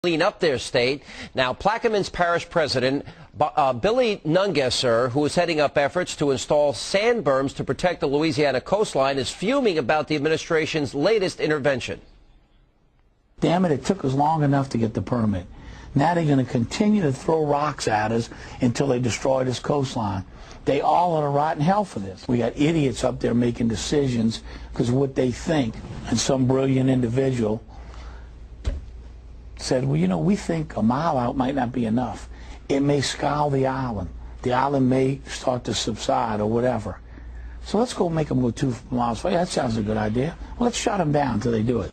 clean up their state. Now, Plaquemines Parish President Billy Nungesser, who is heading up efforts to install sand berms to protect the Louisiana coastline, is fuming about the administration's latest intervention. Damn it, it took us long enough to get the permit. Now they're going to continue to throw rocks at us until they destroy this coastline. They all are to rot in hell for this. We got idiots up there making decisions because of what they think, and some brilliant individual said, well, you know, we think a mile out might not be enough. It may scour the island. The island may start to subside or whatever. So let's go make them go 2 miles away. That sounds a good idea. Well, let's shut them down until they do it.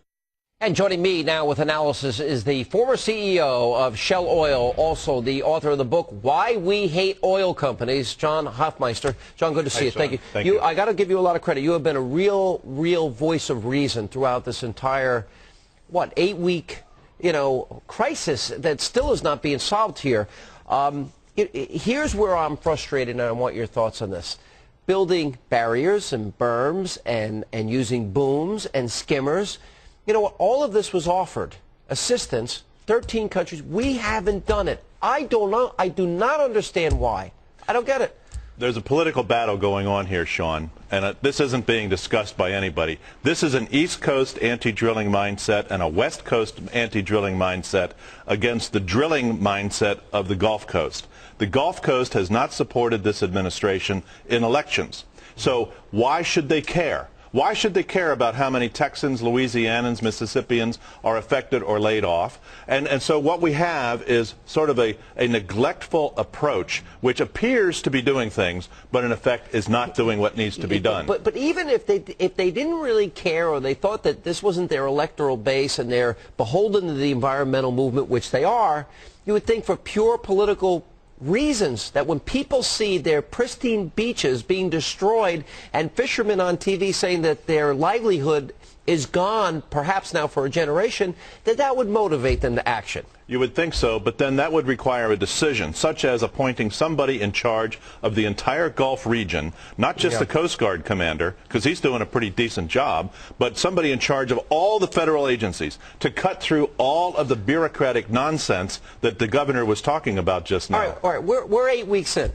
And joining me now with analysis is the former CEO of Shell Oil, also the author of the book, Why We Hate Oil Companies, John Hofmeister. John, good to see you. Thank you. Thank you. I got to give you a lot of credit. You have been a real voice of reason throughout this entire, 8-week crisis that still is not being solved here. Here's where I'm frustrated, and I want your thoughts on this. Building barriers and berms and using booms and skimmers. You know what? All of this was offered. Assistance, 13 countries. We haven't done it. I don't know. I do not understand why. I don't get it. There's a political battle going on here, Sean, and this isn't being discussed by anybody. This is an East Coast anti-drilling mindset and a West Coast anti-drilling mindset against the drilling mindset of the Gulf Coast. The Gulf Coast has not supported this administration in elections. So why should they care? Why should they care about how many Texans, Louisianans, Mississippians are affected or laid off? And so what we have is sort of a neglectful approach, which appears to be doing things, but in effect is not doing what needs to be done. But even if they didn't really care, or they thought that this wasn't their electoral base and they're beholden to the environmental movement, which they are, you would think for pure political reasons that when people see their pristine beaches being destroyed and fishermen on TV saying that their livelihood is gone, perhaps now for a generation, that would motivate them to action. You would think so, but then that would require a decision, such as appointing somebody in charge of the entire Gulf region, not just the Coast Guard commander, because he's doing a pretty decent job, but somebody in charge of all the federal agencies to cut through all of the bureaucratic nonsense that the governor was talking about just now. All right, we're 8 weeks in.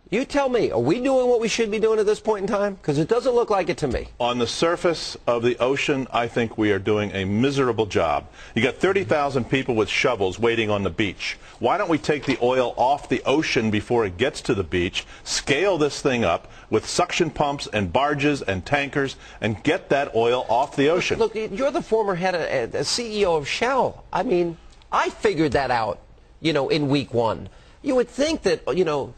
You tell me, are we doing what we should be doing at this point in time? Because it doesn't look like it to me. On the surface of the ocean, I think we are doing a miserable job. You got 30,000 people with shovels waiting on the beach. Why don't we take the oil off the ocean before it gets to the beach, scale this thing up with suction pumps and barges and tankers, and get that oil off the ocean? Look, you're the former CEO of Shell. I mean, I figured that out, in week 1. You would think that,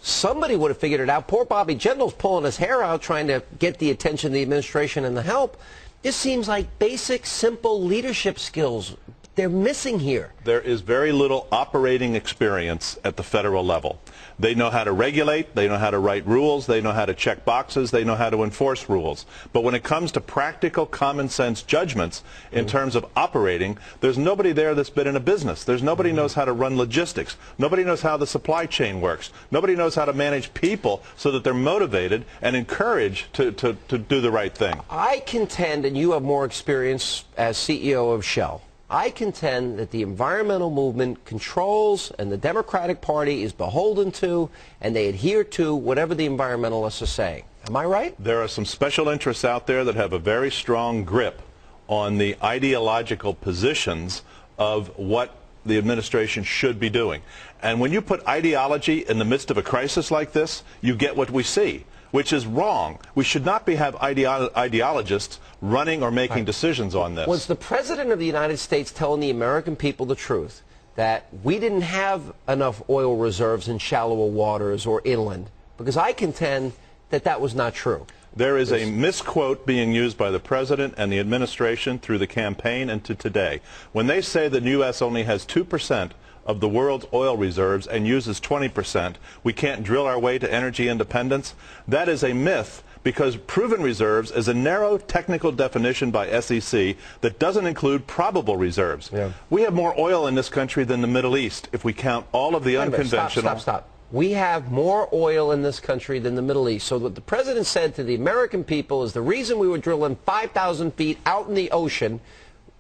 somebody would have figured it out. Poor Bobby Jindal's pulling his hair out trying to get the attention of the administration and the help. This seems like basic, simple leadership skills. They're missing here. There is very little operating experience at the federal level. They know how to regulate, they know how to write rules, they know how to check boxes, they know how to enforce rules. But when it comes to practical, common sense judgments in terms of operating, there's nobody there that's been in a business. There's nobody knows how to run logistics. Nobody knows how the supply chain works. Nobody knows how to manage people so that they're motivated and encouraged to do the right thing. I contend, and you have more experience as CEO of Shell, I contend that the environmental movement controls and the Democratic Party is beholden to, and they adhere to whatever the environmentalists are saying. Am I right? There are some special interests out there that have a very strong grip on the ideological positions of what the administration should be doing. And when you put ideology in the midst of a crisis like this, you get what we see, which is wrong. We should not have ideologists running or making decisions on this. Was the President of the United States telling the American people the truth, that we didn't have enough oil reserves in shallower waters or inland? Because I contend that that was not true. There is a misquote being used by the President and the administration through the campaign and to today. When they say the U.S. only has 2% of the world's oil reserves and uses 20%, we can't drill our way to energy independence. That is a myth, because proven reserves is a narrow technical definition by SEC that doesn't include probable reserves. We have more oil in this country than the Middle East if we count all of the unconventional. Stop. We have more oil in this country than the Middle East. So what the President said to the American people is the reason we were drilling 5,000 feet out in the ocean,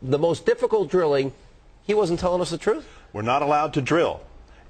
the most difficult drilling, he wasn't telling us the truth? We're not allowed to drill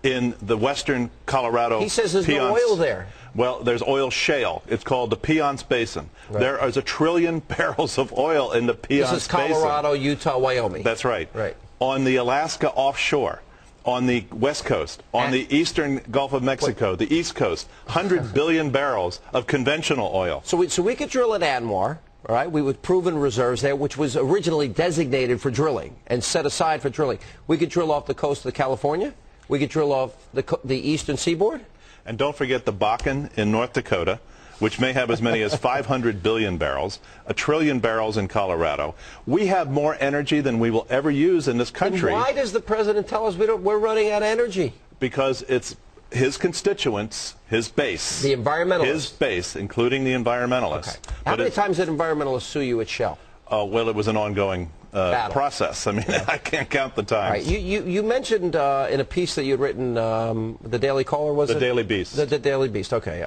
in the western Colorado. He says there's no oil there. Well, there's oil shale. It's called the Piceance Basin. Right. There is 1 trillion barrels of oil in the Piceance Basin. This is Colorado, Utah, Wyoming. That's right. Right. On the Alaska offshore, on the west coast, on the eastern Gulf of Mexico, the east coast, 100 billion barrels of conventional oil. So we could drill at ANWR, all right? We would proven reserves there, which was originally designated for drilling and set aside for drilling. We could drill off the coast of California. We could drill off the eastern seaboard. And don't forget the Bakken in North Dakota, which may have as many as 500 billion barrels, 1 trillion barrels in Colorado. We have more energy than we will ever use in this country. And why does the president tell us we're running out of energy? Because it's his constituents, his base. The environmentalists. His base, including the environmentalists. Okay. How many times did environmentalists sue you at Shell? Well, it was an ongoing process. I mean, I can't count the times. All right. You mentioned in a piece that you had written, the Daily Caller, was it? The Daily Beast. The Daily Beast, okay.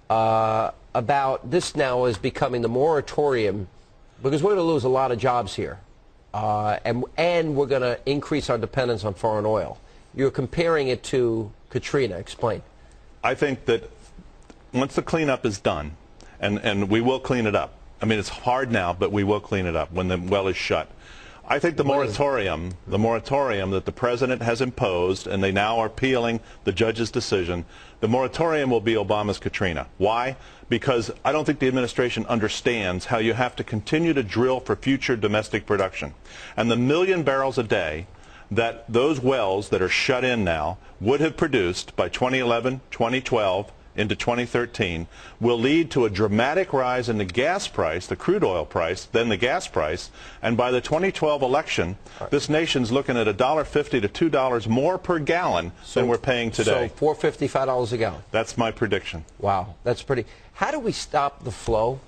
About this now is becoming the moratorium, because we're going to lose a lot of jobs here, and we're going to increase our dependence on foreign oil. You're comparing it to Katrina. Explain. I think that once the cleanup is done, and we will clean it up. I mean, it's hard now, but we will clean it up when the well is shut. I think the moratorium that the president has imposed, and they now are appealing the judge's decision, the moratorium will be Obama's Katrina. Why? Because I don't think the administration understands how you have to continue to drill for future domestic production. And the 1 million barrels a day that those wells that are shut in now would have produced by 2011, 2012, into 2013 will lead to a dramatic rise in the gas price, the crude oil price, then the gas price, and by the 2012 election, this nation's looking at $1.50 to $2 more per gallon than we're paying today. So $4.50, $5 a gallon. That's my prediction. Wow, that's pretty. How do we stop the flow?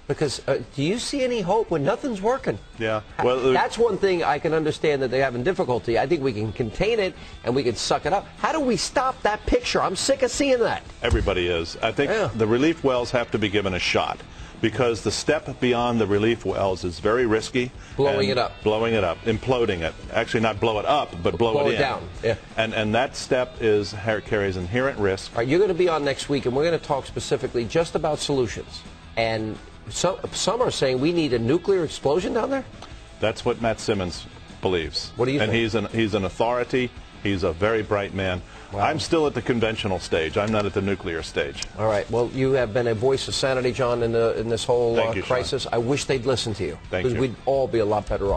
Because do you see any hope when nothing's working? Yeah. Well, that's one thing I can understand that they're having difficulty. I think we can contain it and we can suck it up. How do we stop that picture? I'm sick of seeing that. Everybody is. I think the relief wells have to be given a shot, because the step beyond the relief wells is very risky. Blowing it up. Blowing it up. Imploding it. Actually, not blow it up, but blow it in. Down. Yeah. And that step carries inherent risk. All right, you're going to be on next week, and we're going to talk specifically just about solutions. And some are saying we need a nuclear explosion down there? That's what Matt Simmons believes. What do you think? And he's an authority. He's a very bright man. Wow. I'm still at the conventional stage. I'm not at the nuclear stage. All right. Well, you have been a voice of sanity, John, in this whole crisis. Sean. I wish they'd listen to you. Thank you. Because we'd all be a lot better off.